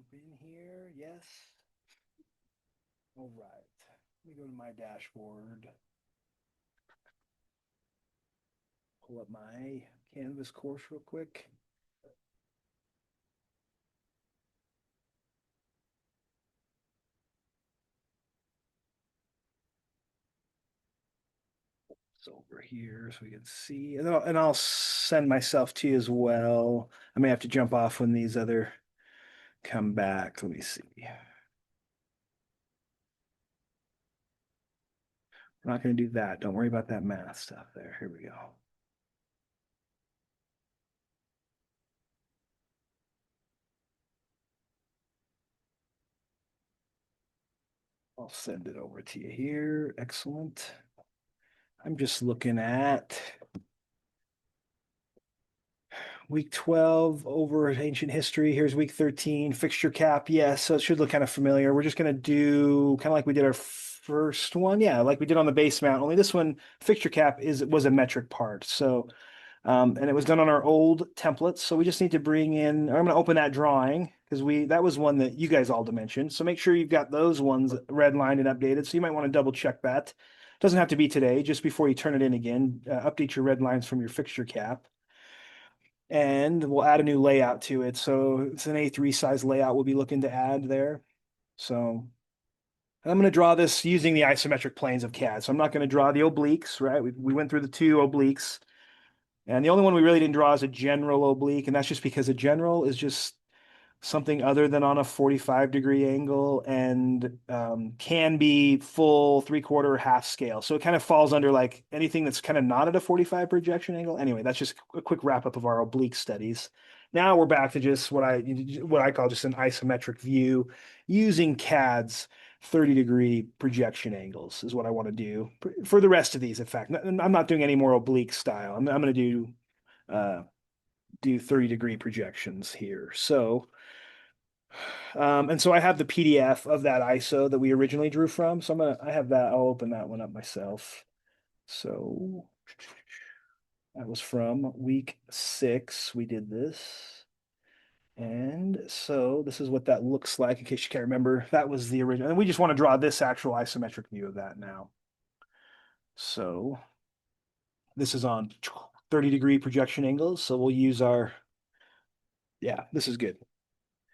Jump in here. Yes. All right. Let me go to my dashboard. Pull up my Canvas course real quick. It's over here so we can see. And I'll send myself to you as well. I may have to jump off when these other come back. Let me see. We're not going to do that. Don't worry about that math stuff there. Here we go. I'll send it over to you here. Excellent. I'm just looking at week 12 over ancient history. Here's week 13, fixture cap. Yes, so it should look kind of familiar. We're just going to do kind of like we did our first one. Yeah, like we did on the base mount. Only this one, fixture cap was a metric part. So, and it was done on our old templates. So we just need to bring in, I'm going to open that drawing because that was one that you guys all dimensioned. So make sure you've got those ones redlined and updated. So you might want to double check that. Doesn't have to be today, just before you turn it in again, update your red lines from your fixture cap. And we'll add a new layout to it. So it's an A3 size layout we'll be looking to add there. So I'm going to draw this using the isometric planes of CAD. So I'm not going to draw the obliques, right? We went through the two obliques. And the only one we really didn't draw is a general oblique. And that's just because a general is just something other than on a 45-degree angle and can be full, three-quarter, half scale. So it kind of falls under like anything that's kind of not at a 45 projection angle. Anyway, that's just a quick wrap up of our oblique studies. Now we're back to just what I call just an isometric view using CAD's 30-degree projection angles is what I want to do for the rest of these. In fact, I'm not doing any more oblique style. I'm going to do 30-degree projections here. So and so I have the PDF of that ISO that we originally drew from. So I have that. I'll open that one up myself. So that was from week 6. We did this. And so this is what that looks like in case you can't remember. That was the original. And we just want to draw this actual isometric view of that now. So this is on 30-degree projection angles. So we'll use yeah, this is good.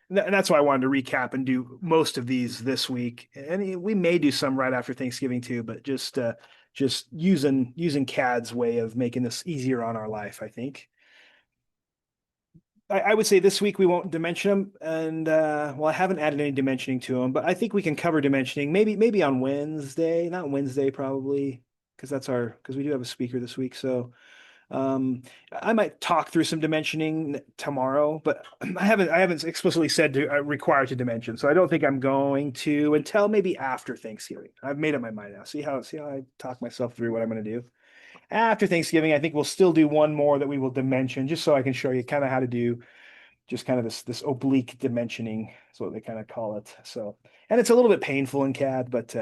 And that's why I wanted to recap and do most of these this week. And we may do some right after Thanksgiving too, but just using CAD's way of making this easier on our life, I think. I would say this week we won't dimension them, and well, I haven't added any dimensioning to them, but I think we can cover dimensioning maybe on Wednesday, not Wednesday probably, because we do have a speaker this week. So I might talk through some dimensioning tomorrow, but I haven't explicitly said required to dimension, so I don't think I'm going to until maybe after Thanksgiving. I've made up my mind now. See how I talk myself through what I'm going to do. After Thanksgiving, I think we'll still do one more that we will dimension, just so I can show you kind of how to do just kind of this oblique dimensioning. Is what they kind of call it. So, and it's a little bit painful in CAD, but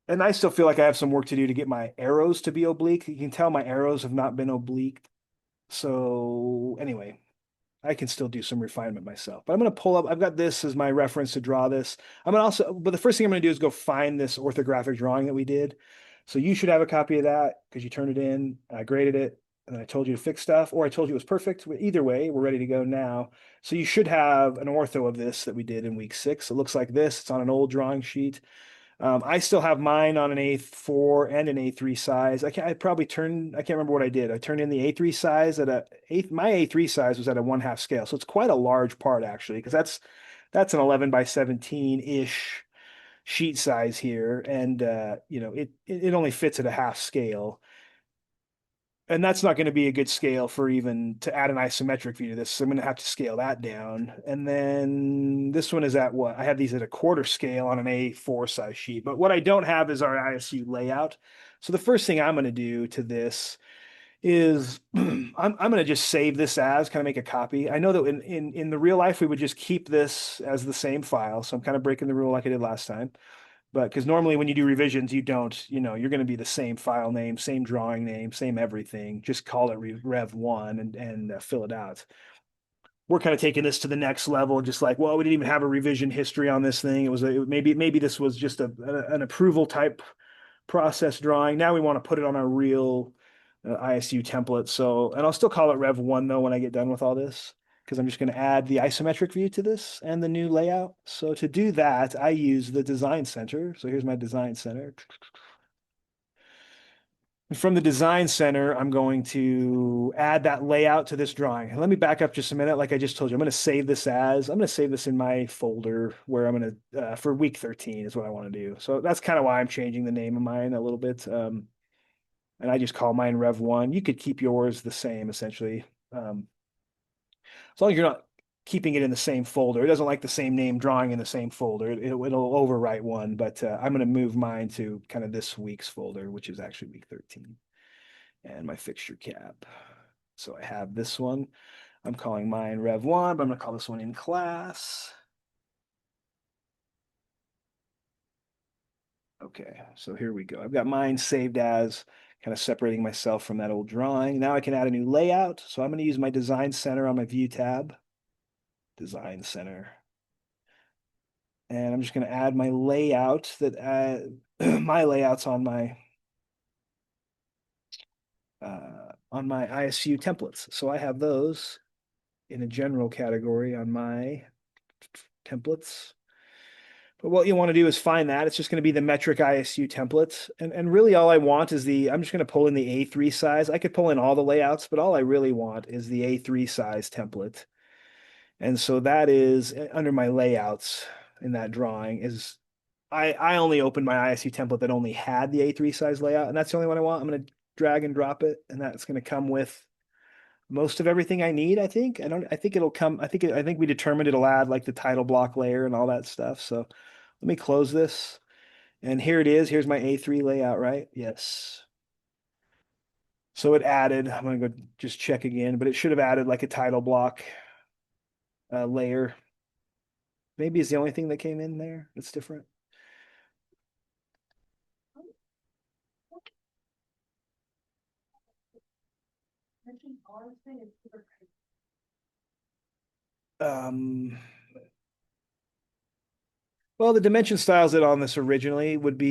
and I still feel like I have some work to do to get my arrows to be oblique. You can tell my arrows have not been oblique. So anyway, I can still do some refinement myself. But I'm going to pull up, I've got this as my reference to draw this. But the first thing I'm going to do is go find this orthographic drawing that we did. So you should have a copy of that because you turned it in, I graded it, and then I told you to fix stuff, or I told you it was perfect. Either way, we're ready to go now. So you should have an ortho of this that we did in week 6. It looks like this. It's on an old drawing sheet. I still have mine on an A4 and an A3 size. I can't remember what I did. I turned in the A3 size my A3 size was at a 1/2 scale. So it's quite a large part actually, because that's an 11 by 17-ish sheet size here. And it only fits at a 1/2 scale. And that's not going to be a good scale for even to add an isometric view to this. So I'm going to have to scale that down. And then this one is at what? I have these at a 1/4 scale on an A4 size sheet. But what I don't have is our ISU layout. So the first thing I'm going to do to this is I'm going to just save this as kind of make a copy. I know that in the real life, we would just keep this as the same file. So I'm kind of breaking the rule like I did last time. But because normally when you do revisions, you don't, you're going to be the same file name, same drawing name, same everything. Just call it Rev1 and fill it out. we're kind of taking this to the next level, just like, well, we didn't even have a revision history on this thing. It was maybe this was just an approval type process drawing. Now we want to put it on our real ISU template. So, and I'll still call it Rev1 though when I get done with all this, because I'm just going to add the isometric view to this and the new layout. So to do that, I use the design center. So here's my design center. From the design center, I'm going to add that layout to this drawing. Let me back up just a minute. Like I just told you, I'm going to save this in my folder where I'm going to, for week 13 is what I want to do. So that's kind of why I'm changing the name of mine a little bit. And I just call mine Rev1. You could keep yours the same essentially. As long as you're not keeping it in the same folder. It doesn't like the same name drawing in the same folder. It'll overwrite one, but I'm going to move mine to kind of this week's folder, which is actually week 13, and my fixture cap. So I have this one. I'm calling mine Rev1, but I'm going to call this one in class. Okay, so here we go. I've got mine saved as kind of separating myself from that old drawing. Now I can add a new layout. So I'm going to use my design center on my view tab. Design center. And I'm just going to add my layout that my layouts on my ISU templates. So I have those in a general category on my templates. But what you want to do is find that. It's just going to be the metric ISU template. And really all I want is I'm just going to pull in the A3 size. I could pull in all the layouts, but all I really want is the A3 size template. And so that is under my layouts in that drawing is I only opened my ISU template that only had the A3 size layout, and that's the only one I want. I'm going to drag and drop it, and that's going to come with most of everything I need, I think. I think it'll come, I think we determined it'll add like the title block layer and all that stuff. So let me close this. And here it is. Here's my A3 layout, right? Yes. So it added, I'm going to go just check again, but it should have added like a title block layer. Maybe is the only thing that came in there that's different. Um, well, the dimension styles that on this originally would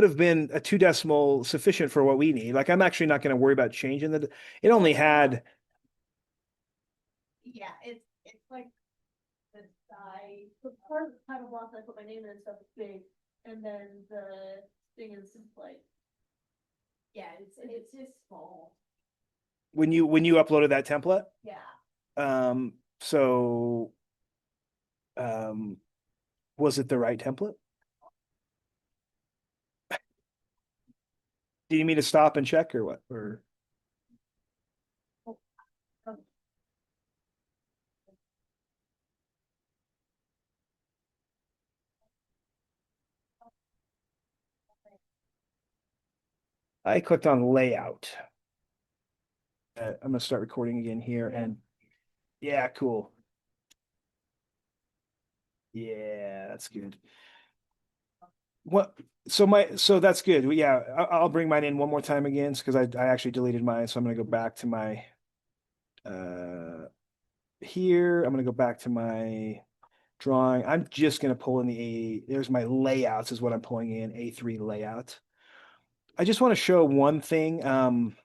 have been a 2 decimal sufficient for what we need. Like I'm actually not going to worry about changing it only had. Yeah, it's like the size. The part of the title block I put my name in and stuff is big, and then the thing is just like, yeah, it's just small. When you uploaded that template, Yeah. So um was it the right template? Do you need me to stop and check or what? Or I clicked on layout. I'm gonna start recording again here, and yeah, cool. Yeah, that's good. What? So that's good. Yeah, I'll bring mine in one more time again because I actually deleted mine, so I'm gonna go back to my here. I'm gonna go back to my drawing. I'm just gonna pull in there's my layouts is what I'm pulling in, A3 layout. I just want to show one thing. I'm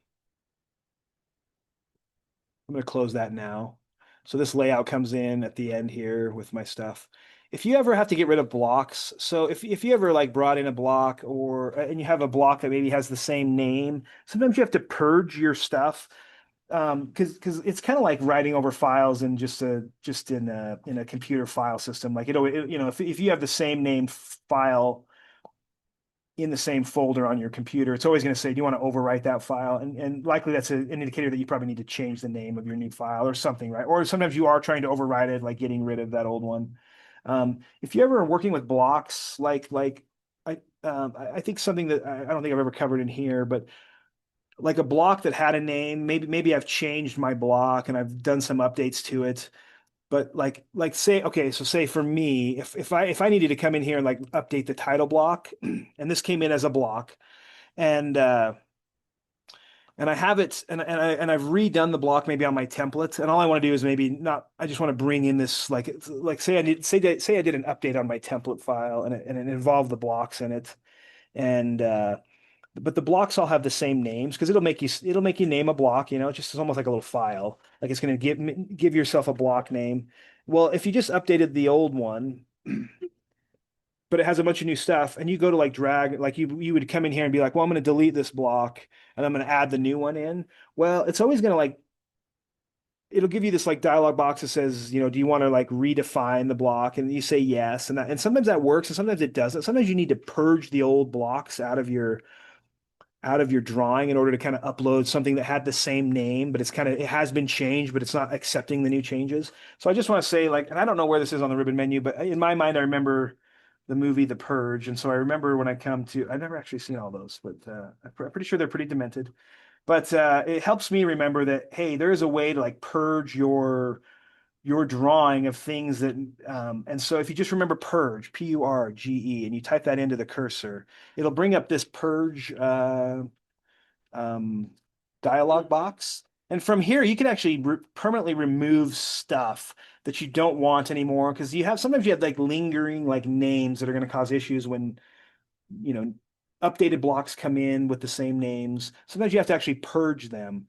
going to close that now. So this layout comes in at the end here with my stuff. If you ever have to get rid of blocks, so if you ever like brought in a block and you have a block that maybe has the same name, sometimes you have to purge your stuff. Because it's kind of like writing over files in just in a computer file system. Like if you have the same name file in the same folder on your computer, it's always going to say, do you want to overwrite that file? And likely that's an indicator that you probably need to change the name of your new file or something, right? Or sometimes you are trying to overwrite it, like getting rid of that old one. If you ever are working with blocks, I think something that I don't think I've ever covered in here, but like a block that had a name, maybe I've changed my block and I've done some updates to it. But like say, okay, so say for me, if I needed to come in here and like update the title block, and this came in as a block, and and I have it, and I've redone the block maybe on my template, and all I want to do is maybe not. I just want to bring in this like say I did an update on my template file, and it involved the blocks in it, and but the blocks all have the same names because it'll make you name a block. It's just it's almost like a little file, like it's going to give yourself a block name. Well, if you just updated the old one, but it has a bunch of new stuff, and you go to like drag, like you would come in here and be like, well, I'm going to delete this block and I'm going to add the new one in. Well, it's always going to like it'll give you this like dialog box that says, do you want to like redefine the block? And you say yes, and sometimes that works, and sometimes it doesn't. Sometimes you need to purge the old blocks out of your drawing in order to kind of upload something that had the same name, but it has been changed, but it's not accepting the new changes. So I just want to say, like, and I don't know where this is on the ribbon menu, but in my mind, I remember the movie The Purge. And so I remember when I've never actually seen all those, but I'm pretty sure they're pretty demented. But it helps me remember that, hey, there is a way to like purge your drawing of things that and so if you just remember purge, Purge, and you type that into the cursor, it'll bring up this purge um, dialog box. And from here, you can actually permanently remove stuff that you don't want anymore because sometimes you have like lingering like names that are going to cause issues when you know updated blocks come in with the same names. Sometimes you have to actually purge them.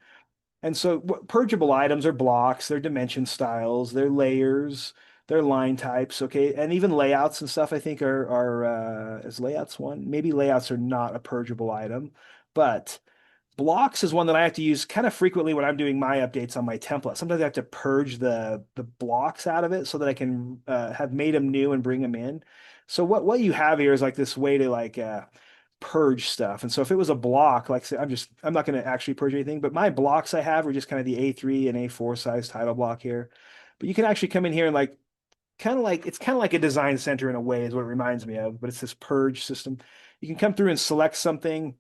And so purgeable items are blocks, they're dimension styles, they're layers, they're line types, okay? And even layouts and stuff I think are is layouts one? Maybe layouts are not a purgeable item, but blocks is one that I have to use kind of frequently when I'm doing my updates on my template. Sometimes I have to purge the blocks out of it so that I can have made them new and bring them in. So what you have here is like this way to like purge stuff. And so if it was a block, like say, I'm not going to actually purge anything, but my blocks I have are just kind of the A3 and A4 size title block here. But you can actually come in here and like it's kind of like a design center in a way is what it reminds me of, but it's this purge system. You can come through and select something,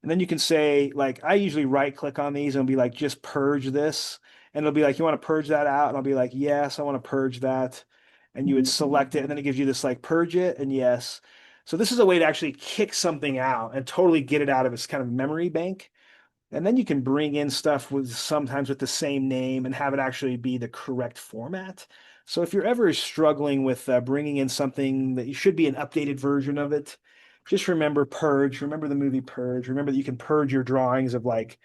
and then you can say, like, I usually right click on these and be like, just purge this. And it'll be like, you want to purge that out? And I'll be like, yes, I want to purge that. And you would select it, and then it gives you this like purge it and yes. So this is a way to actually kick something out and totally get it out of its kind of memory bank. And then you can bring in stuff with sometimes with the same name and have it actually be the correct format. So if you're ever struggling with bringing in something that you should be an updated version of it, just remember Purge. Remember the movie Purge. Remember that you can purge your drawings of like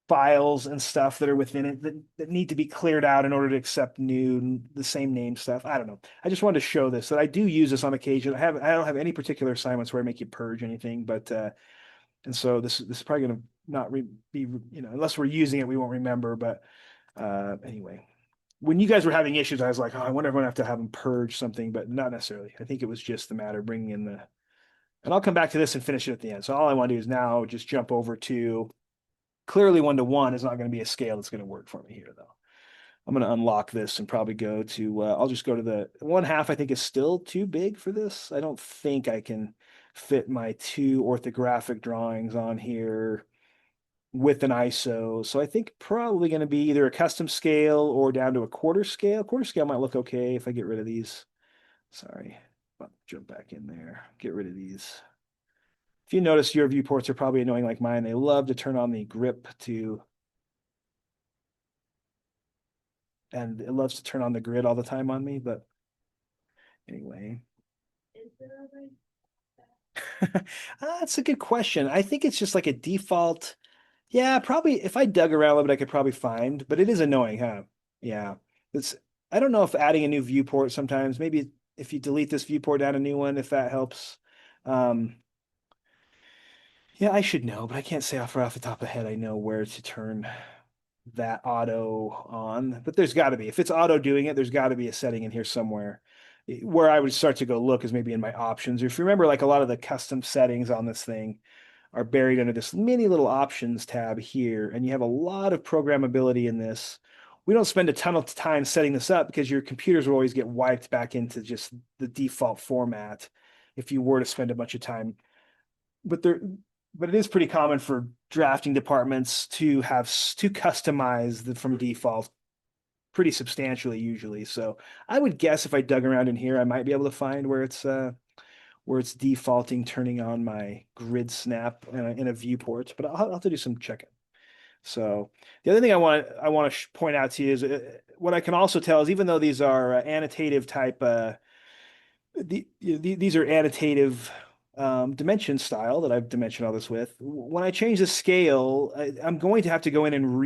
files and stuff that are within it that need to be cleared out in order to accept the same name stuff. I don't know. I just wanted to show this that I do use this on occasion. I don't have any particular assignments where I make you purge anything, but and so this is probably going to not be unless we're using it, we won't remember. But anyway, when you guys were having issues, I was like, oh, I wonder if I'm gonna have to have them purge something, but not necessarily. I think it was just the matter of bringing in and I'll come back to this and finish it at the end. So all I want to do is now just jump over to clearly 1-to-1 is not going to be a scale that's going to work for me here though. I'm going to unlock this and probably go to, I'll just go to the 1/2. I think is still too big for this. I don't think I can fit my 2 orthographic drawings on here with an ISO. So I think probably going to be either a custom scale or down to a quarter scale. Quarter scale might look okay if I get rid of these. Sorry, I'll jump back in there, get rid of these. If you notice, your viewports are probably annoying like mine. They love to turn on the grip and it loves to turn on the grid all the time on me. But anyway, that's a good question. I think it's just like a default. Yeah, probably if I dug around a little bit, I could probably find, but it is annoying, huh? Yeah. It's I don't know if adding a new viewport sometimes, maybe if you delete this viewport, add a new one, if that helps. Um, yeah, I should know, but I can't say off the top of the head I know where to turn that auto on. But there's got to be. If it's auto doing it, there's got to be a setting in here somewhere. Where I would start to go look is maybe in my options. Or if you remember, like a lot of the custom settings on this thing are buried under this mini little options tab here, and you have a lot of programmability in this. We don't spend a ton of time setting this up because your computers will always get wiped back into just the default format if you were to spend a bunch of time. But it is pretty common for drafting departments to customize from default pretty substantially usually. So I would guess if I dug around in here, I might be able to find where it's defaulting turning on my grid snap in a viewport, but I'll have to do some checking. So the other thing I want to point out to you is what I can also tell is even though these are annotative type these are additive dimension style that I've dimensioned all this with. When I change the scale, I'm going to have to go in and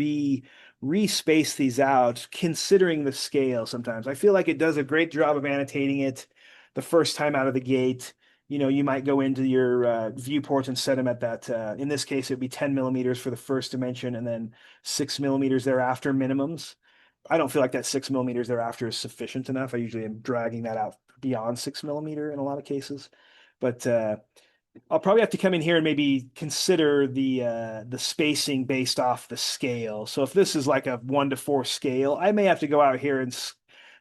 re-space these out, considering the scale sometimes. I feel like it does a great job of annotating it the first time out of the gate. You know, you might go into your viewports and set them at that. In this case, it'd be 10 millimeters for the first dimension and then 6 millimeters thereafter minimums. I don't feel like that 6 millimeters thereafter is sufficient enough. I usually am dragging that out beyond 6 millimeter in a lot of cases. But I'll probably have to come in here and maybe consider the spacing based off the scale. So if this is like a 1:4 scale, I may have to go out here and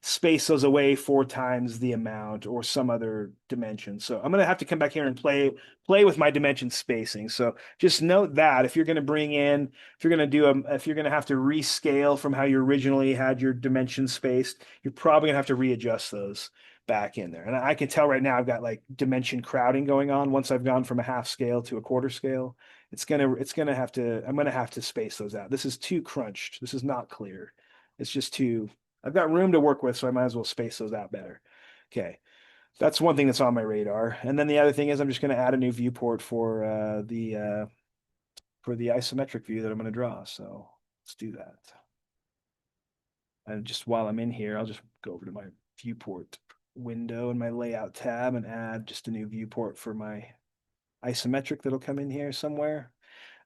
space those away 4 times the amount or some other dimension. So I'm gonna have to come back here and play with my dimension spacing. So just note that if you're gonna bring in, if you're gonna do if you're gonna have to rescale from how you originally had your dimension spaced, you're probably gonna have to readjust those back in there. And I can tell right now I've got like dimension crowding going on. Once I've gone from a half scale to a quarter scale, I'm gonna have to space those out. This is too crunched. This is not clear. It's just too, I've got room to work with, so I might as well space those out better. Okay. That's one thing that's on my radar. And then the other thing is I'm just going to add a new viewport for the isometric view that I'm going to draw. So let's do that. And just while I'm in here, I'll just go over to my viewport window in my layout tab and add just a new viewport for my isometric that'll come in here somewhere.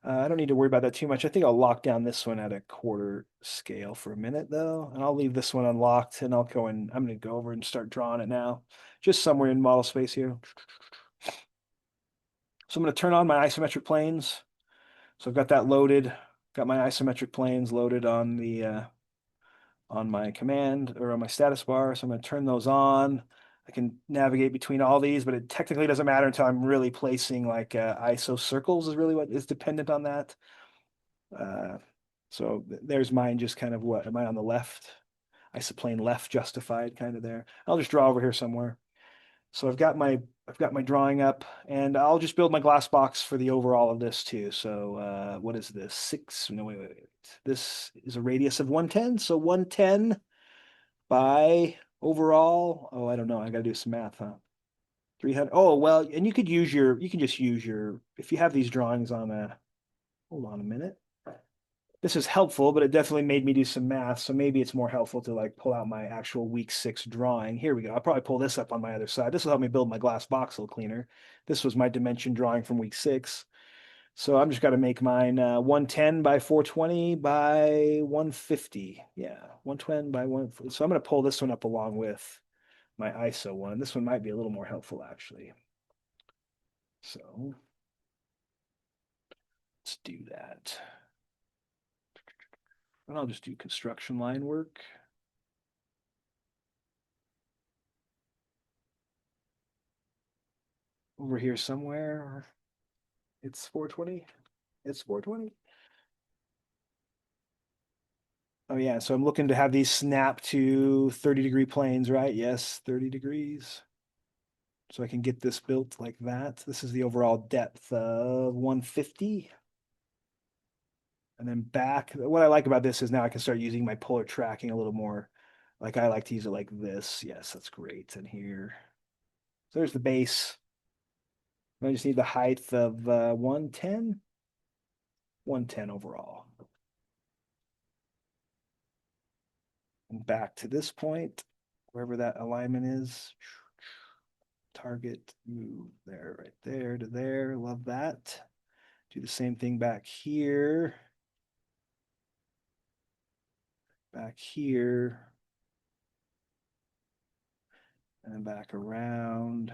I don't need to worry about that too much. I think I'll lock down this one at a quarter scale for a minute though, and I'll leave this one unlocked and I'm going to go over and start drawing it now, just somewhere in model space here. So I'm going to turn on my isometric planes. So I've got that loaded, got my isometric planes loaded on my command or on my status bar. So I'm going to turn those on. I can navigate between all these, but it technically doesn't matter until I'm really placing like ISO circles is really what is dependent on that. So there's mine just kind of what, am I on the left? Isoplane left justified kind of there. I'll just draw over here somewhere. So I've got my drawing up and I'll just build my glass box for the overall of this too. So what is this? No, wait. This is a radius of 110. So 110 by overall. Oh, I don't know. I gotta do some math, huh? 300. Oh, well, and you can just use your, if you have these drawings on hold on a minute. This is helpful, but it definitely made me do some math. So maybe it's more helpful to like pull out my actual week 6 drawing. Here we go. I'll probably pull this up on my other side. This will help me build my glass box a little cleaner. This was my dimension drawing from week 6. So I'm just got to make mine 110 by 420 by 150. Yeah, 120 by 1. So I'm going to pull this one up along with my ISO one. This one might be a little more helpful actually. So let's do that. And I'll just do construction line work. Over here somewhere. It's 420. It's 420. Oh yeah, so I'm looking to have these snap to 30-degree planes, right? Yes, 30 degrees. So I can get this built like that. This is the overall depth of 150. And then back, what I like about this is now I can start using my polar tracking a little more. Like I like to use it like this. Yes, that's great. And here, so there's the base. I just need the height of 110. 110 overall. And back to this point, wherever that alignment is. Target, move there, right there to there. Love that. Do the same thing back here. Back here. And then back around.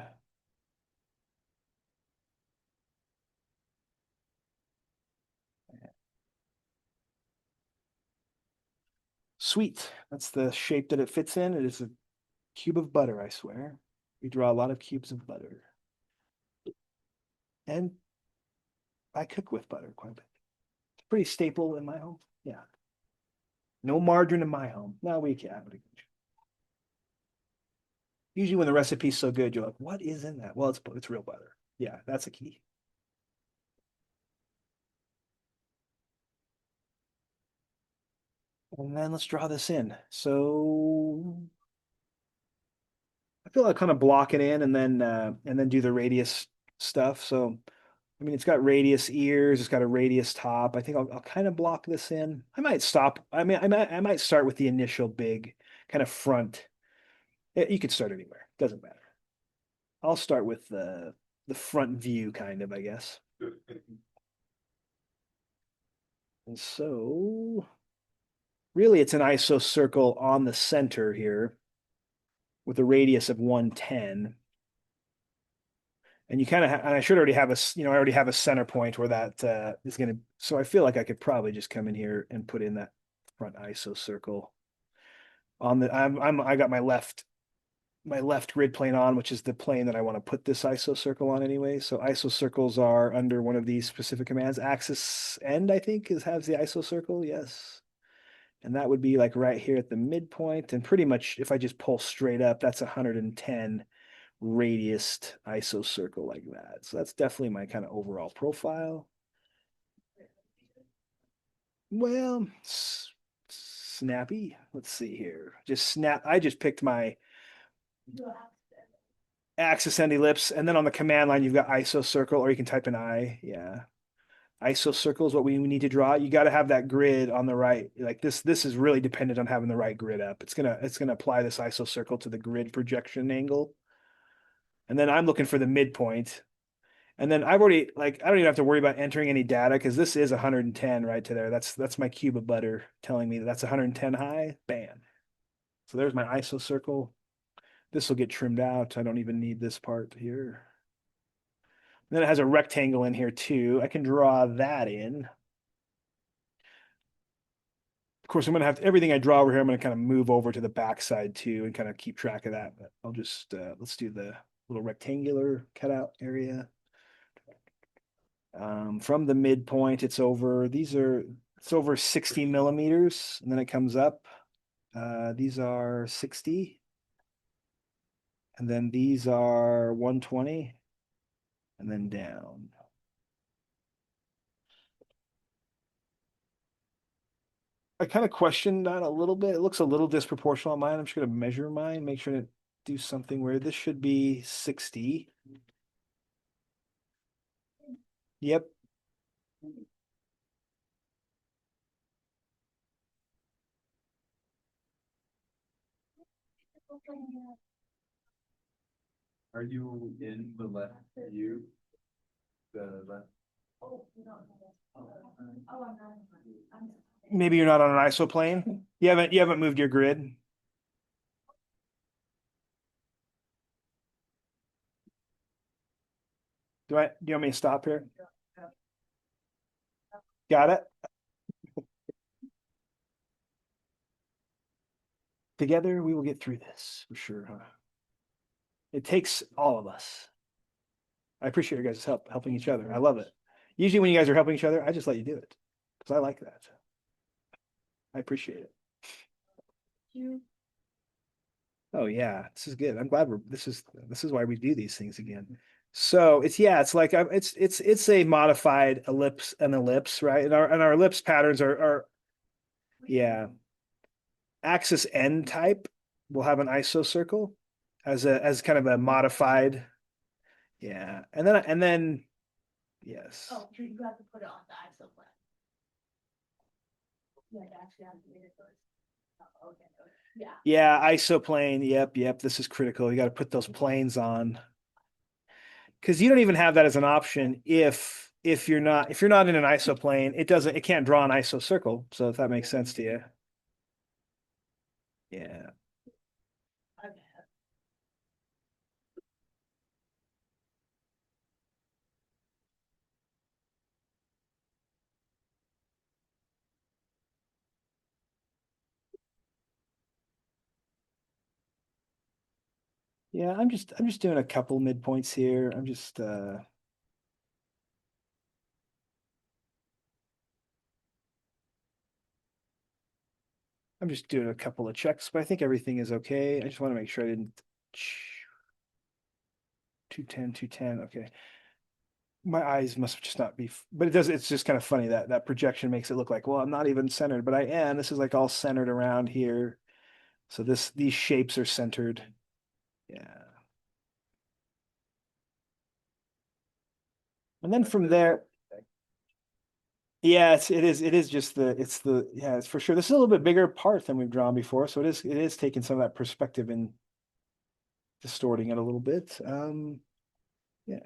Sweet. That's the shape that it fits in. It is a cube of butter, I swear. We draw a lot of cubes of butter. And I cook with butter quite a bit. It's pretty staple in my home. Yeah. No margarine in my home. No, we can't. Usually when the recipe's so good, you're like, what is in that? Well, it's real butter. Yeah, that's a key. And then let's draw this in. So I feel like kind of block it in and then do the radius stuff. So I mean, it's got radius ears, it's got a radius top. I think I'll kind of block this in. I might stop. I mean, I might start with the initial big kind of front. You could start anywhere. Doesn't matter. I'll start with the front view kind of, I guess. And so really it's an iso circle on the center here with a radius of 110. And you kind of, and I should already have I already have a center point where that is going to, so I feel like I could probably just come in here and put in that front iso circle on the, I got my left grid plane on, which is the plane that I want to put this iso circle on anyway. So iso circles are under one of these specific commands. Axis end, I think, has the iso circle. Yes. And that would be like right here at the midpoint. And pretty much if I just pull straight up, that's 110 radiused iso circle like that. So that's definitely my kind of overall profile. Well, snappy. Let's see here. Just snap. I just picked my axis end ellipse, and then on the command line, you've got iso circle, or you can type in I. Yeah. ISO circle is what we need to draw. You got to have that grid on the right. Like this is really dependent on having the right grid up. It's gonna apply this ISO circle to the grid projection angle. And then I'm looking for the midpoint. And then I've already like I don't even have to worry about entering any data because this is 110 right to there. That's my cube of butter telling me that that's 110 high. Bam. So there's my ISO circle. This will get trimmed out. I don't even need this part here. And then it has a rectangle in here too. I can draw that in. Of course, I'm going to have everything I draw over here. I'm going to kind of move over to the backside too and kind of keep track of that. But I'll just, let's do the little rectangular cutout area. From the midpoint, it's over 60 millimeters and then it comes up. These are 60 and then these are 120 and then down. I kind of questioned that a little bit. It looks a little disproportional on mine. I'm just going to measure mine, make sure to do something where this should be 60. Yep. Are you in the left view? The left? Maybe you're not on an isoplane. You haven't moved your grid. Do you want me to stop here? Got it. Together we will get through this for sure, huh? It takes all of us. I appreciate your guys' helping each other. I love it. Usually when you guys are helping each other, I just let you do it because I like that. I appreciate it. Oh yeah, this is good. I'm glad this is why we do these things again. So it's like it's a modified an ellipse, right? And our ellipse patterns are yeah. Axis end type will have an iso circle as kind of a modified. Yeah. And then yes. Oh, you have to put it on the ISO plan. Yeah, actually have to read it first. Oh, okay. Yeah. Yeah, isoplane. Yep. This is critical. You got to put those planes on. Because you don't even have that as an option if you're not in an isoplane, it can't draw an iso circle. So if that makes sense to you. Yeah. Yeah, I'm just doing a couple midpoints here. I'm just doing a couple of checks, but I think everything is okay. I just want to make sure I didn't 210, 210. Okay. My eyes must just not be, but it does, it's just kind of funny that that projection makes it look like, well, I'm not even centered, but I am. This is like all centered around here. So these shapes are centered. Yeah. And then from there, yeah, it is just yeah, it's for sure. This is a little bit bigger part than we've drawn before. So it is taking some of that perspective and distorting it a little bit. Yeah.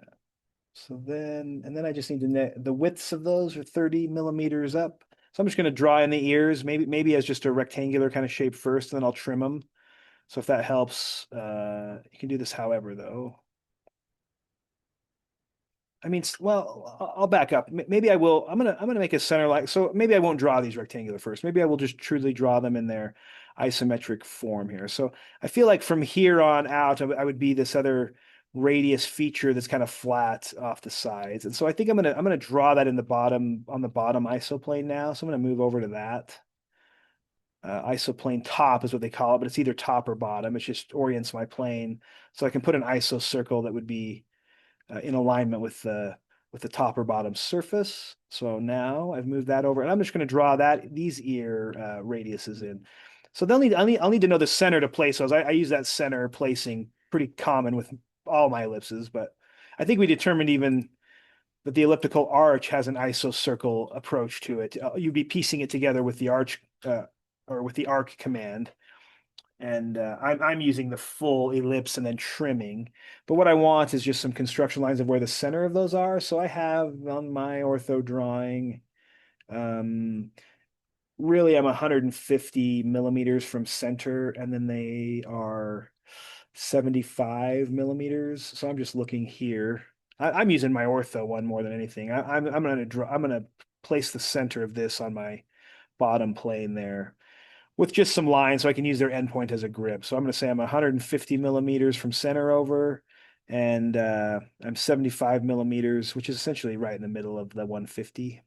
So then, and then I just need to net the widths of those are 30 millimeters up. So I'm just going to draw in the ears, maybe as just a rectangular kind of shape first, and then I'll trim them. So if that helps, you can do this however, though. I mean, well, I'll back up. Maybe I will. I'm gonna make a center line. So maybe I won't draw these rectangular first. Maybe I will just truly draw them in their isometric form here. So I feel like from here on out, I would be this other radius feature that's kind of flat off the sides. And so I think I'm gonna draw that in the bottom on the bottom isoplane now. So I'm gonna move over to that. Isoplane top is what they call it, but it's either top or bottom. It just orients my plane. So I can put an iso circle that would be in alignment with the top or bottom surface. So now I've moved that over, and I'm just going to draw these ear radiuses in. So I'll need to know the center to place those. I use that center placing pretty common with all my ellipses, but I think we determined even that the elliptical arch has an isocircle approach to it. You'd be piecing it together with the arch or with the arc command. And I'm using the full ellipse and then trimming. But what I want is just some construction lines of where the center of those are. So I have on my ortho drawing, um, really I'm 150 millimeters from center, and then they are 75 millimeters. So I'm just looking here. I'm using my ortho one more than anything. I'm gonna place the center of this on my bottom plane there with just some lines so I can use their endpoint as a grip. So I'm going to say I'm 150 millimeters from center over, and I'm 75 millimeters, which is essentially right in the middle of the 150.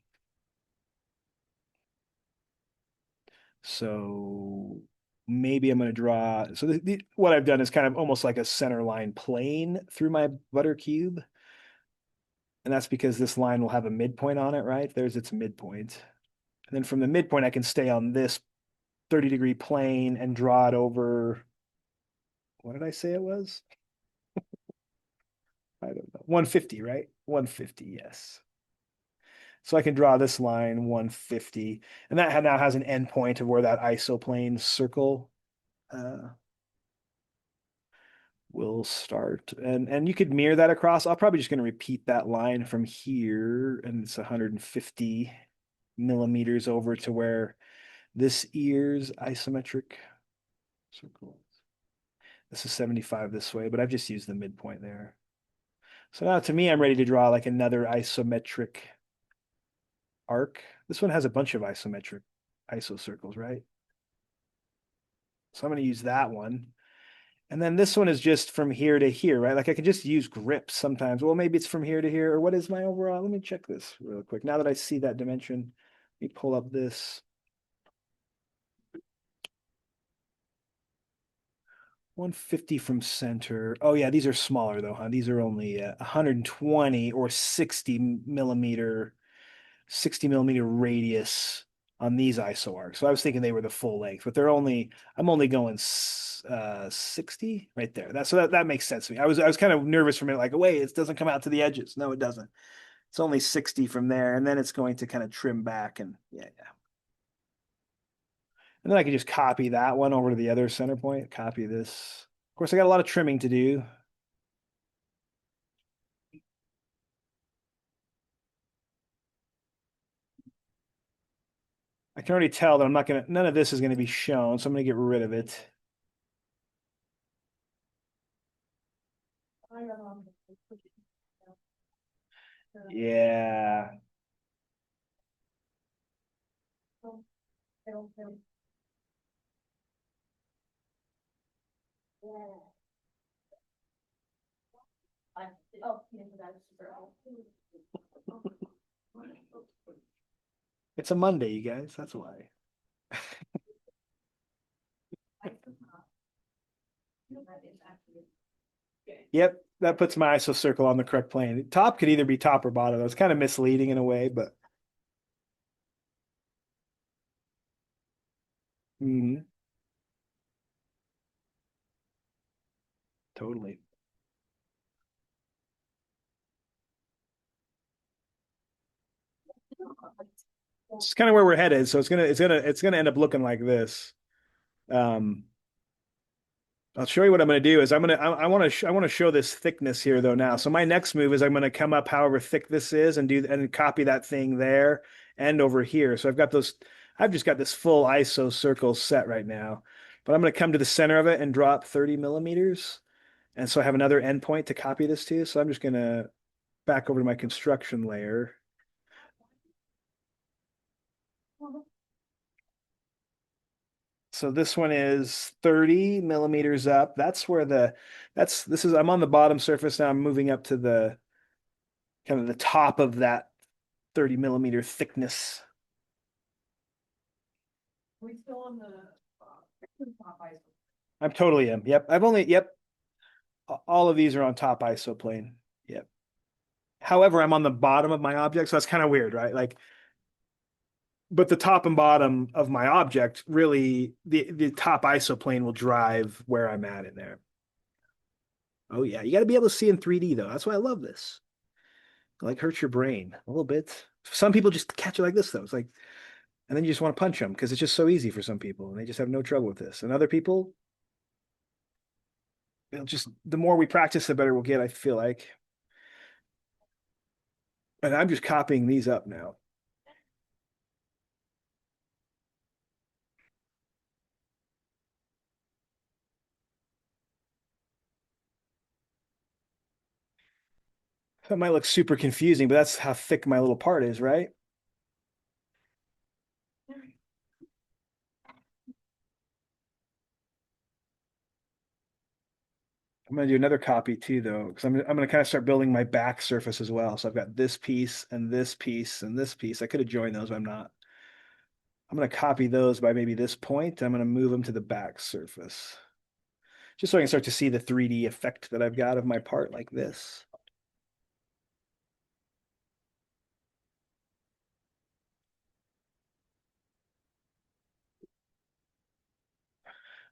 So maybe I'm going to draw. So what I've done is kind of almost like a center line plane through my butter cube. And that's because this line will have a midpoint on it, right? There's its midpoint. And then from the midpoint, I can stay on this 30-degree plane and draw it over. What did I say it was? I don't know. 150, right? 150, yes. So I can draw this line 150, and that now has an endpoint of where that isoplane circle uh, will start. And you could mirror that across. I'm probably just going to repeat that line from here, and it's 150 millimeters over to where this ear's isometric circle. This is 75 this way, but I've just used the midpoint there. So now to me, I'm ready to draw like another isometric arc. This one has a bunch of isometric iso circles, right? So I'm going to use that one. And then this one is just from here to here, right? Like I can just use grips sometimes. Well, maybe it's from here to here, or what is my overall? Let me check this real quick. Now that I see that dimension, let me pull up this. 150 from center. Oh yeah, these are smaller though, huh? These are only 120 or 60 millimeter radius on these iso arcs. So I was thinking they were the full length, but I'm only going 60 right there. That makes sense to me. I was kind of nervous for a minute, like, wait, it doesn't come out to the edges. No, it doesn't. It's only 60 from there, and then it's going to kind of trim back and yeah. And then I can just copy that one over to the other center point, copy this. Of course, I got a lot of trimming to do. I can already tell that none of this is gonna be shown, so I'm gonna get rid of it. Yeah. It's a Monday, you guys. That's why. Yep, that puts my ISO circle on the correct plane. Top could either be top or bottom. It's kind of misleading in a way, but mhm, totally. It's kind of where we're headed. So it's gonna end up looking like this. Um, I'll show you what I'm going to do is I want to show this thickness here though now. So my next move is I'm going to come up however thick this is and copy that thing there and over here. So I've just got this full ISO circle set right now, but I'm going to come to the center of it and drop 30 millimeters. And so I have another endpoint to copy this to. So I'm just going to back over to my construction layer. So this one is 30 millimeters up. I'm on the bottom surface now. I'm moving up to the kind of the top of that 30 millimeter thickness. We still on the top ice. I'm totally am. Yep. All of these are on top ISO plane. Yep. However, I'm on the bottom of my object, so that's kind of weird, right? Like, but the top and bottom of my object, really, the top ISO plane will drive where I'm at in there. Oh yeah, you got to be able to see in 3D though. That's why I love this. It, like hurts your brain a little bit. Some people just catch it like this though. It's like, and then you just want to punch them because it's just so easy for some people, and they just have no trouble with this. And other people, it'll just the more we practice, the better we'll get. I feel like, and I'm just copying these up now. That might look super confusing, but that's how thick my little part is, right? I'm going to do another copy too, though, because I'm going to kind of start building my back surface as well. So I've got this piece and this piece and this piece. I could have joined those, but I'm not. I'm going to copy those by maybe this point. I'm going to move them to the back surface, just so I can start to see the 3D effect that I've got of my part like this.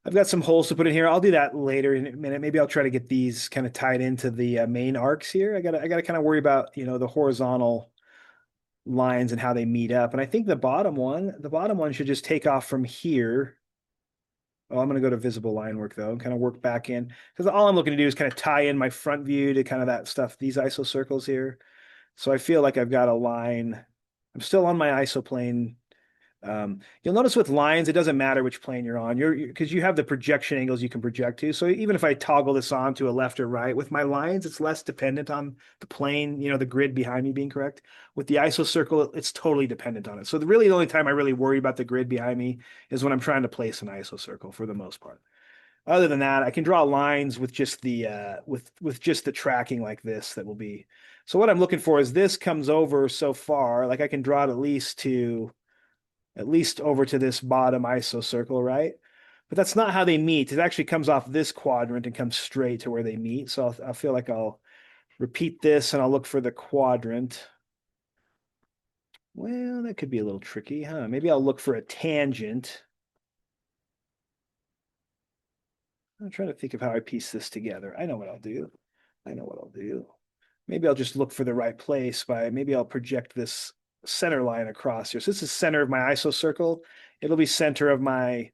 I've got some holes to put in here. I'll do that later in a minute. Maybe I'll try to get these kind of tied into the main arcs here. I gotta kind of worry about, the horizontal lines and how they meet up. And I think the bottom one should just take off from here. Oh, I'm going to go to visible line work though, and kind of work back in because all I'm looking to do is kind of tie in my front view to kind of that stuff, these ISO circles here. So I feel like I've got a line. I'm still on my ISO plane. You'll notice with lines, it doesn't matter which plane you're on. Because you have the projection angles you can project to. So even if I toggle this on to a left or right with my lines, it's less dependent on the plane, the grid behind me being correct. With the ISO circle, it's totally dependent on it. So really the only time I really worry about the grid behind me is when I'm trying to place an ISO circle for the most part. Other than that, I can draw lines with just the with just the tracking like this that will be. So what I'm looking for is this comes over so far, like I can draw it at least over to this bottom ISO circle, right? But that's not how they meet. It actually comes off this quadrant and comes straight to where they meet. So I feel like I'll repeat this and I'll look for the quadrant. Well, that could be a little tricky, huh? Maybe I'll look for a tangent. I'm trying to think of how I piece this together. I know what I'll do. I know what I'll do. Maybe I'll just look for the right place maybe I'll project this center line across here. So this is center of my ISO circle. It'll be center of my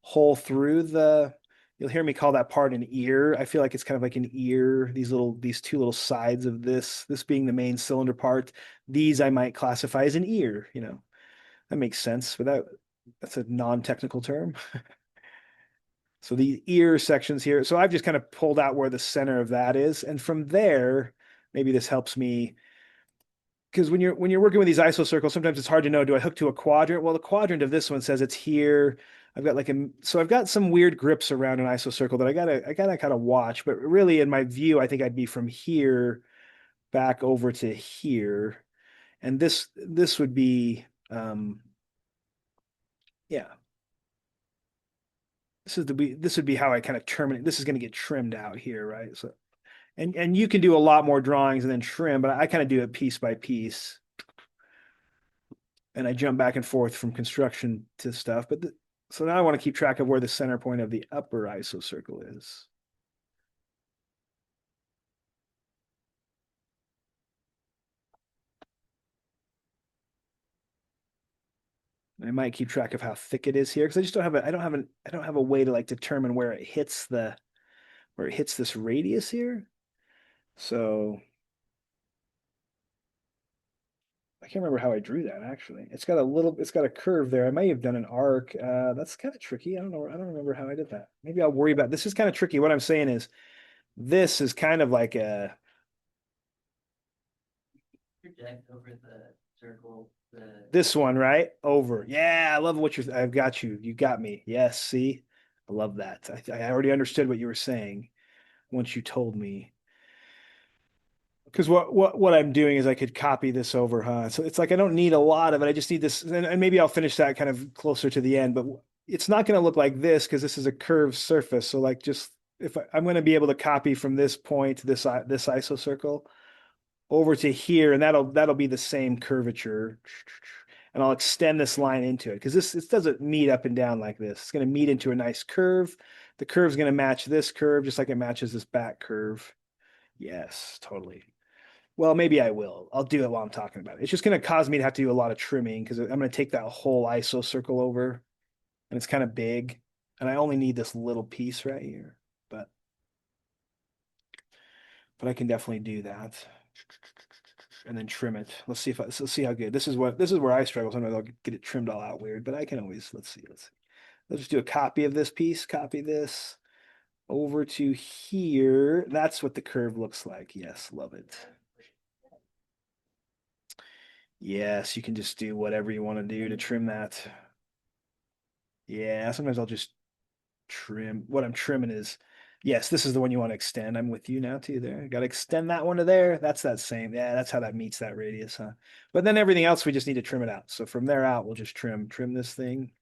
hole through you'll hear me call that part an ear. I feel like it's kind of like an ear, these two little sides of this being the main cylinder part. These I might classify as an ear, that makes sense, but that's a non-technical term. So the ear sections here. So I've just kind of pulled out where the center of that is. And from there, maybe this helps me because when you're working with these ISO circles, sometimes it's hard to know, do I hook to a quadrant? Well, the quadrant of this one says it's here. I've got some weird grips around an ISO circle that I gotta kind of watch. But really in my view, I think I'd be from here back over to here. And this would be yeah. this would be how I kind of terminate. This is going to get trimmed out here, right? So, and you can do a lot more drawings and then trim, but I kind of do it piece by piece. And I jump back and forth from construction to stuff. But so now I want to keep track of where the center point of the upper iso circle is. I might keep track of how thick it is here because I just don't have I don't have a way to like determine where it hits this radius here. So I can't remember how I drew that actually. It's got a curve there. I may have done an arc. That's kind of tricky. I don't know. I don't remember how I did that. Maybe I'll worry about this. Is kind of tricky. What I'm saying is this is kind of like a project over the circle, this one, right? Over. Yeah, I love what I've got you. You got me. Yes, see? I love that. I already understood what you were saying once you told me. Because what I'm doing is I could copy this over, huh? So it's like I don't need a lot of it. I just need this, and maybe I'll finish that kind of closer to the end, but it's not going to look like this because this is a curved surface. So like just if I'm going to be able to copy from this point, this iso circle over to here, and that'll be the same curvature. And I'll extend this line into it because this doesn't meet up and down like this. It's going to meet into a nice curve. The curve's going to match this curve just like it matches this back curve. Yes, totally. Well, maybe I will. I'll do it while I'm talking about it. It's just going to cause me to have to do a lot of trimming because I'm going to take that whole iso circle over and it's kind of big. And I only need this little piece right here, but I can definitely do that and then trim it. Let's see how good. This is where I struggle. Sometimes I'll get it trimmed all out weird, but I can always, let's see. Let's just do a copy of this piece, copy this over to here. That's what the curve looks like. Yes, love it. Yes, you can just do whatever you want to do to trim that. Yeah, sometimes I'll just trim. What I'm trimming is, yes, this is the one you want to extend. I'm with you now too there. Got to extend that one to there. That's that same. Yeah, that's how that meets that radius, huh? But then everything else, we just need to trim it out. So from there out, we'll just trim this thing.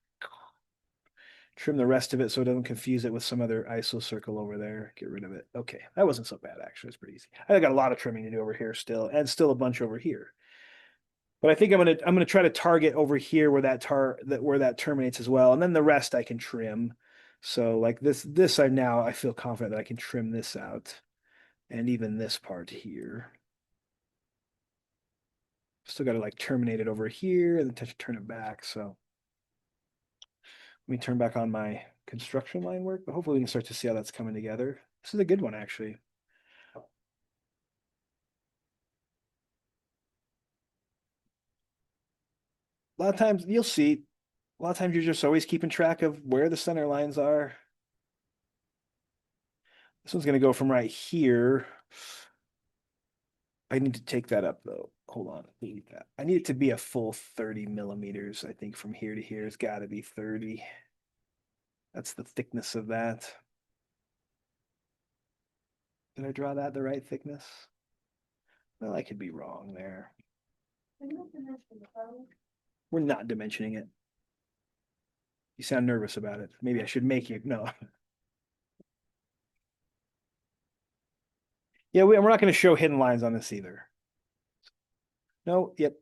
Trim the rest of it so it doesn't confuse it with some other iso circle over there. Get rid of it. Okay, that wasn't so bad actually. It's pretty easy. I got a lot of trimming to do over here still, and still a bunch over here. But I think I'm gonna try to target over here where that terminates as well, and then the rest I can trim. So like this I feel confident that I can trim this out, and even this part here. Still got to like terminate it over here and then turn it back. So let me turn back on my construction line work, but hopefully we can start to see how that's coming together. This is a good one actually. A lot of times you'll see, a lot of times you're just always keeping track of where the center lines are. This one's going to go from right here. I need to take that up though. Hold on. I need it to be a full 30 millimeters. I think from here to here, it's got to be 30. That's the thickness of that. Did I draw that the right thickness? Well, I could be wrong there. We're not dimensioning it. You sound nervous about it. Maybe I should make you. No. Yeah, we're not going to show hidden lines on this either. No, yep.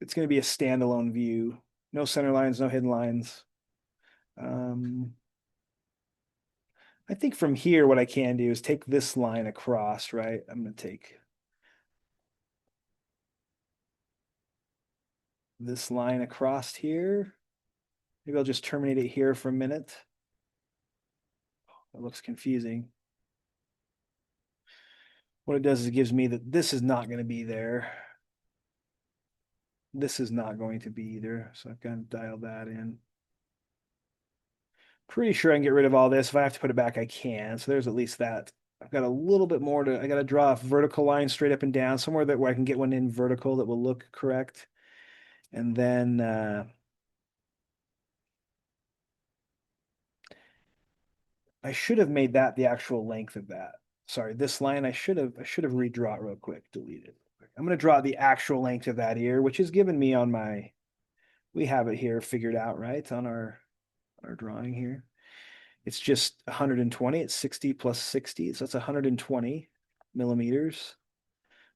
It's going to be a standalone view. No center lines, no hidden lines. I think from here, what I can do is take this line across, right? I'm going to take this line across here. Maybe I'll just terminate it here for a minute. That looks confusing. What it does is it gives me that this is not going to be there. This is not going to be either. So I've got to dial that in. Pretty sure I can get rid of all this. If I have to put it back, I can. So there's at least that. I've got a little bit more I got to draw a vertical line straight up and down somewhere where I can get one in vertical that will look correct. And then I should have made that the actual length of that. Sorry, this line I should have redraw it real quick, delete it. I'm going to draw the actual length of that ear, which is given me on my, we have it here figured out, right? On our drawing here. it's just 120. It's 60 plus 60. So that's 120 millimeters.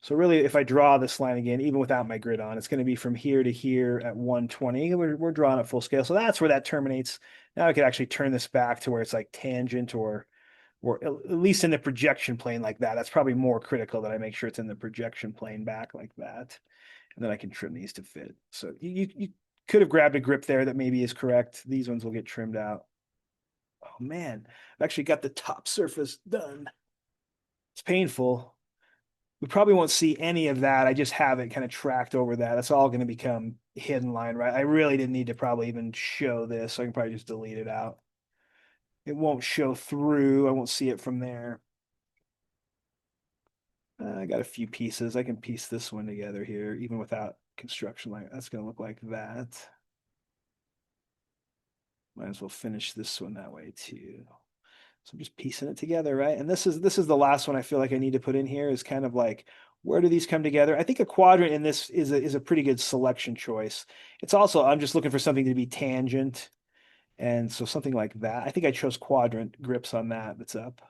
So really, if I draw this line again, even without my grid on, it's going to be from here to here at 120. We're drawing at full scale. So that's where that terminates. Now I could actually turn this back to where it's like tangent or at least in the projection plane like that. That's probably more critical that I make sure it's in the projection plane back like that. And then I can trim these to fit. So you could have grabbed a grip there that maybe is correct. These ones will get trimmed out. Oh man, I've actually got the top surface done. It's painful. We probably won't see any of that. I just have it kind of tracked over that. That's all going to become hidden line, right? I really didn't need to probably even show this. So I can probably just delete it out. It won't show through. I won't see it from there. I got a few pieces. I can piece this one together here, even without construction line. That's going to look like that. Might as well finish this one that way too. So I'm just piecing it together, right? And this is the last one I feel like I need to put in here is kind of like, where do these come together? I think a quadrant in this is a pretty good selection choice. It's also, I'm just looking for something to be tangent. And so something like that. I think I chose quadrant grips on that. That's up.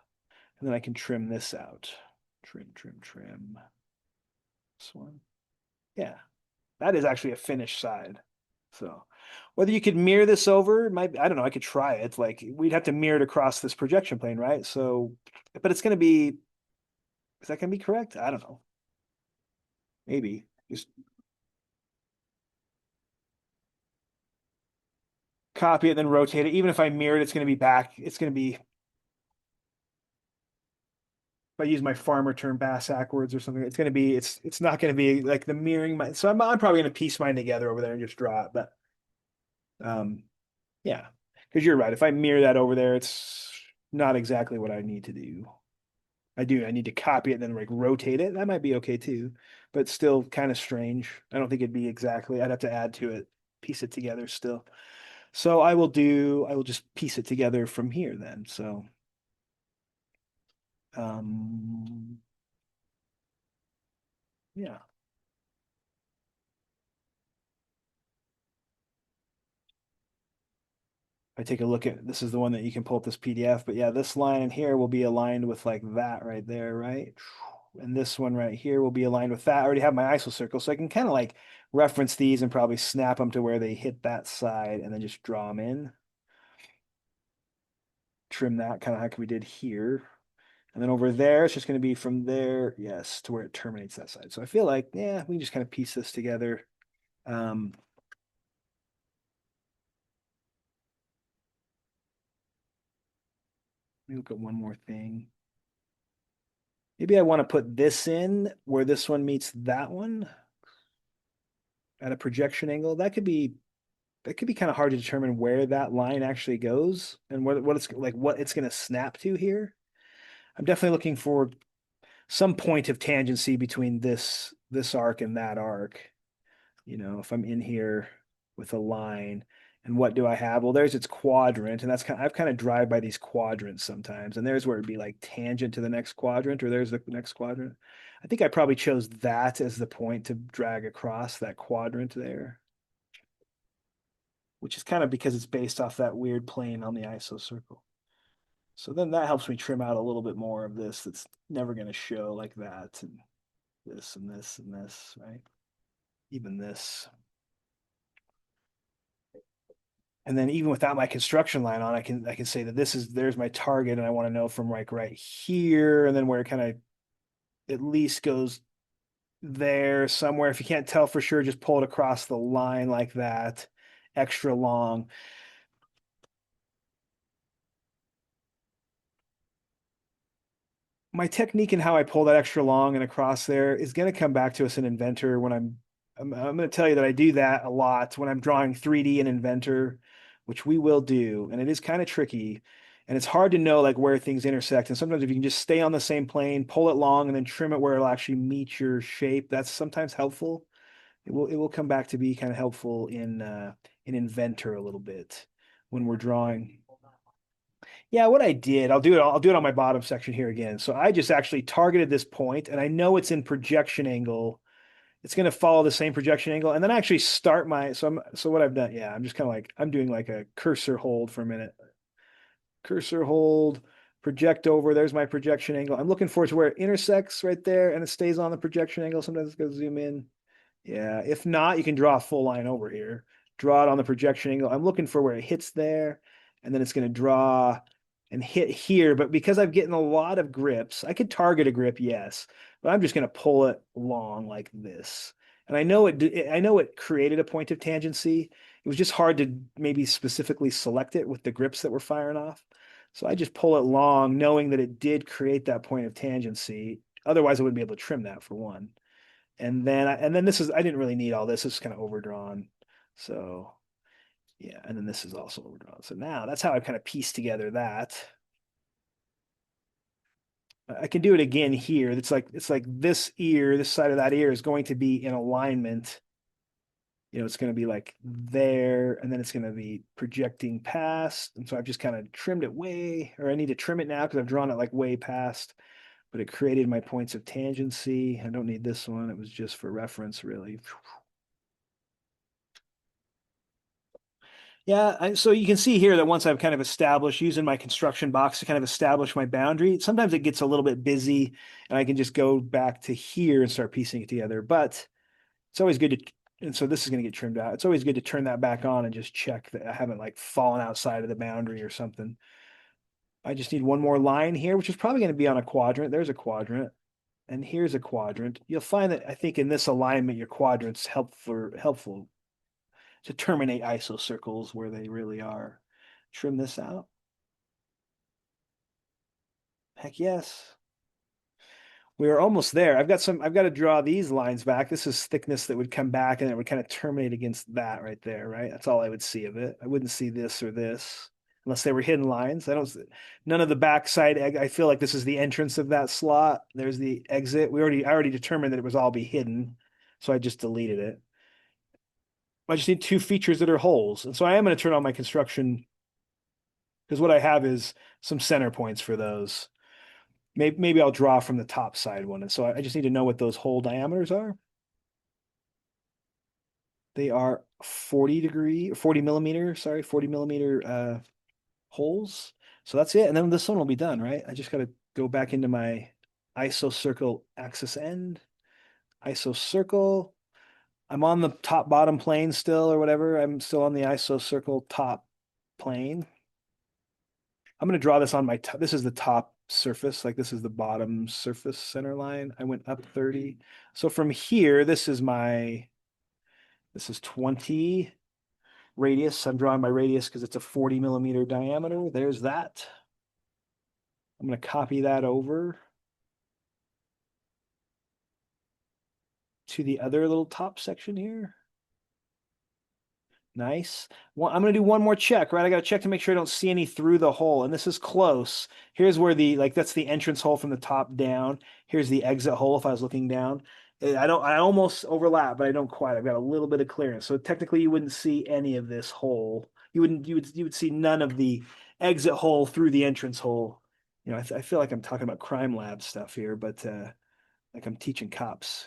And then I can trim this out. Trim. This one. Yeah, that is actually a finished side. So whether you could mirror this over, might I don't know, I could try it. Like we'd have to mirror it across this projection plane, right? So, but it's gonna be, is that gonna be correct? I don't know. Maybe. Just copy it, then rotate it. Even if I mirror it, it's gonna be back. It's gonna be, if I use my farmer term bass backwards or something, it's gonna be, it's not gonna be like the mirroring. So I'm probably gonna piece mine together over there and just draw it. But yeah, because you're right. If I mirror that over there, it's not exactly what I need to do. I need to copy it and then like rotate it. That might be okay too, but still kind of strange. I don't think it'd be exactly, I'd have to add to it, piece it together still. So I will just piece it together from here then. So, yeah. I take a look at, this is the one that you can pull up this PDF, but yeah, this line in here will be aligned with like that right there, right? And this one right here will be aligned with that. I already have my ISO circle, so I can kind of like reference these and probably snap them to where they hit that side and then just draw them in. Trim that kind of like we did here. And then over there, it's just going to be from there, yes, to where it terminates that side. So I feel like, yeah, we can just kind of piece this together. Let me look at one more thing. Maybe I want to put this in where this one meets that one at a projection angle. That could be kind of hard to determine where that line actually goes and what it's like, what it's going to snap to here. I'm definitely looking for some point of tangency between this arc and that arc. You know, if I'm in here with a line, and what do I have? Well, there's its quadrant, and that's kind of, I've kind of drive by these quadrants sometimes, and there's where it'd be like tangent to the next quadrant, or there's the next quadrant. I think I probably chose that as the point to drag across that quadrant there, which is kind of because it's based off that weird plane on the ISO circle. So then that helps me trim out a little bit more of this that's never going to show like that, and this and this and this, right? Even this. And then even without my construction line on, I can say that there's my target, and I want to know from like right here, and then where it kind of at least goes there somewhere. If you can't tell for sure, just pull it across the line like that, extra long. My technique and how I pull that extra long and across there is going to come back to us in Inventor when I'm going to tell you that I do that a lot when I'm drawing 3D in Inventor, which we will do, and it is kind of tricky, and it's hard to know like where things intersect. And sometimes if you can just stay on the same plane, pull it long, and then trim it where it'll actually meet your shape, that's sometimes helpful. It will come back to be kind of helpful in Inventor a little bit when we're drawing. Yeah, what I did, I'll do it on my bottom section here again. So I just actually targeted this point, and I know it's in projection angle. It's going to follow the same projection angle. And then I actually start so what I've done, yeah, I'm just kind of like, I'm doing like a cursor hold for a minute. cursor hold, project over. There's my projection angle. I'm looking for to where it intersects right there and it stays on the projection angle. Sometimes it's going to zoom in. Yeah, if not, you can draw a full line over here. Draw it on the projection angle. I'm looking for where it hits there, and then it's going to draw and hit here. But because I'm getting a lot of grips, I could target a grip, yes, but I'm just going to pull it long like this. And I know it created a point of tangency. It was just hard to maybe specifically select it with the grips that were firing off. So I just pull it long, knowing that it did create that point of tangency. Otherwise, I wouldn't be able to trim that for one. And then this is, I didn't really need all this. It's kind of overdrawn. So yeah, and then this is also overdrawn. So now that's how I kind of piece together that. I can do it again here. It's like this ear, this side of that ear is going to be in alignment. It's going to be like there, and then it's going to be projecting past. And so I've just kind of trimmed it way, or I need to trim it now because I've drawn it like way past, but it created my points of tangency. I don't need this one. It was just for reference, really. Yeah, so you can see here that once I've kind of established using my construction box to kind of establish my boundary, sometimes it gets a little bit busy and I can just go back to here and start piecing it together. But it's always good to, and so this is going to get trimmed out. It's always good to turn that back on and just check that I haven't like fallen outside of the boundary or something. I just need one more line here, which is probably going to be on a quadrant. There's a quadrant. And here's a quadrant. You'll find that I think in this alignment, your quadrants helpful to terminate isocircles where they really are. Trim this out. Heck yes. We are almost there. I've got to draw these lines back. This is thickness that would come back and it would kind of terminate against that right there, right? That's all I would see of it. I wouldn't see this or this unless they were hidden lines. None of the backside. I feel like this is the entrance of that slot. There's the exit. I already determined that it was all be hidden. So I just deleted it. I just need two features that are holes. And so I am going to turn on my construction because what I have is some center points for those. Maybe I'll draw from the top side one. And so I just need to know what those hole diameters are. They are 40 millimeter, 40 millimeter holes. So that's it. And then this one will be done, right? I just got to go back into my ISO circle axis end, ISO circle. I'm on the top bottom plane still or whatever. I'm still on the ISO circle top plane. I'm going to draw this on my top. This is the top surface. Like this is the bottom surface center line. I went up 30. So from here, this is 20 radius. I'm drawing my radius because it's a 40 millimeter diameter. There's that. I'm going to copy that over to the other little top section here. Nice. Well, I'm going to do one more check, right? I got to check to make sure I don't see any through the hole. And this is close. Here's where that's the entrance hole from the top down. Here's the exit hole if I was looking down. I almost overlap, but I don't quite. I've got a little bit of clearance. So technically you wouldn't see any of this hole. You would see none of the exit hole through the entrance hole. I feel like I'm talking about crime lab stuff here, but like I'm teaching cops,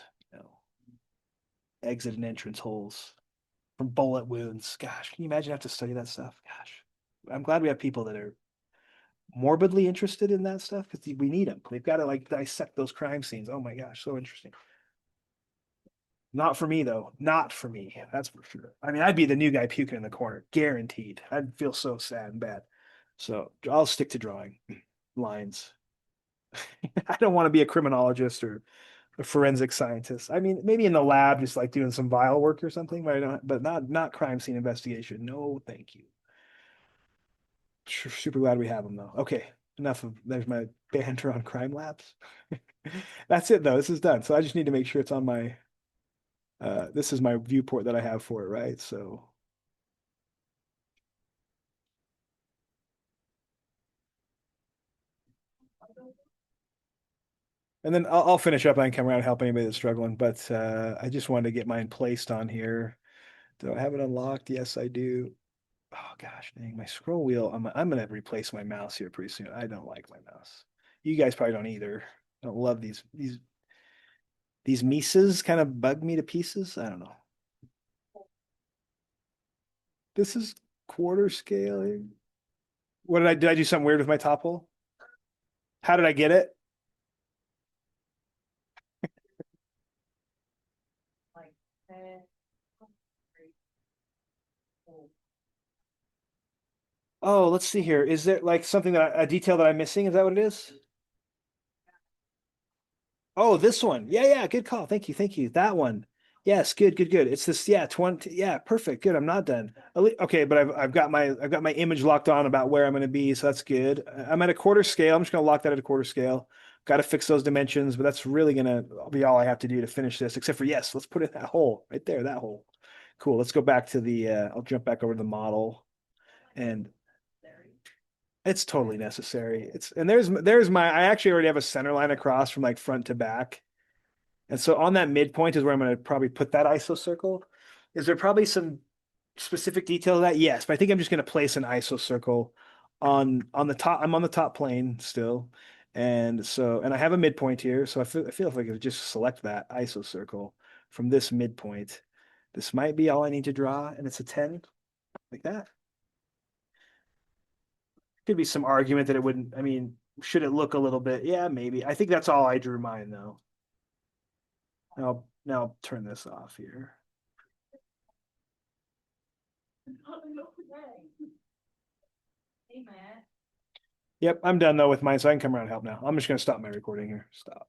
exit and entrance holes from bullet wounds. Gosh, can you imagine I have to study that stuff? Gosh, I'm glad we have people that are morbidly interested in that stuff because we need them. They've got to like dissect those crime scenes. Oh my gosh, so interesting. Not for me though. Not for me. That's for sure. I mean, I'd be the new guy puking in the corner, guaranteed. I'd feel so sad and bad. So I'll stick to drawing lines. I don't want to be a criminologist or a forensic scientist. I mean, maybe in the lab, just like doing some vial work or something, but not crime scene investigation. No, thank you. Super glad we have them though. Okay, there's my banter on crime labs. That's it though. This is done. So I just need to make sure it's on my this is my viewport that I have for it, right? So and then I'll finish up. I can come around and help anybody that's struggling, but I just wanted to get mine placed on here. Do I have it unlocked? Yes, I do. Oh gosh, dang, my scroll wheel. I'm gonna replace my mouse here pretty soon. I don't like my mouse. You guys probably don't either. I don't love these Mises kind of bug me to pieces. I don't know. This is quarter scale. What did I do something weird with my top hole? How did I get it? Like, Oh, let's see here. Is there like something that a detail that I'm missing? Is that what it is? Oh, this one. Yeah, yeah, good call. Thank you. Thank you. That one. Yes, good, good, good. It's this, yeah, 20, yeah, perfect. Good. I'm not done. Okay, but I've got my image locked on about where I'm going to be, so that's good. I'm at a quarter scale. I'm just going to lock that at a quarter scale. Got to fix those dimensions, but that's really going to be all I have to do to finish this, except for yes, let's put in that hole right there, that hole. Cool. Let's go back to the I'll jump back over to the model, and it's totally necessary. It's and there's my I actually already have a center line across from like front to back. And so on that midpoint is where I'm going to probably put that ISO circle. Is there probably some specific detail to that? Yes, but I think I'm just going to place an ISO circle on the top. I'm on the top plane still. And so and I have a midpoint here. So I feel like I could just select that ISO circle from this midpoint. This might be all I need to draw, and it's a 10 like that. Could be some argument that it wouldn't, I mean, should it look a little bit? Yeah, maybe. I think that's all I drew mine though. Now I'll turn this off here. Hey, Matt. Yep, I'm done though with mine, so I can come around and help now. I'm just gonna stop my recording here. Stop.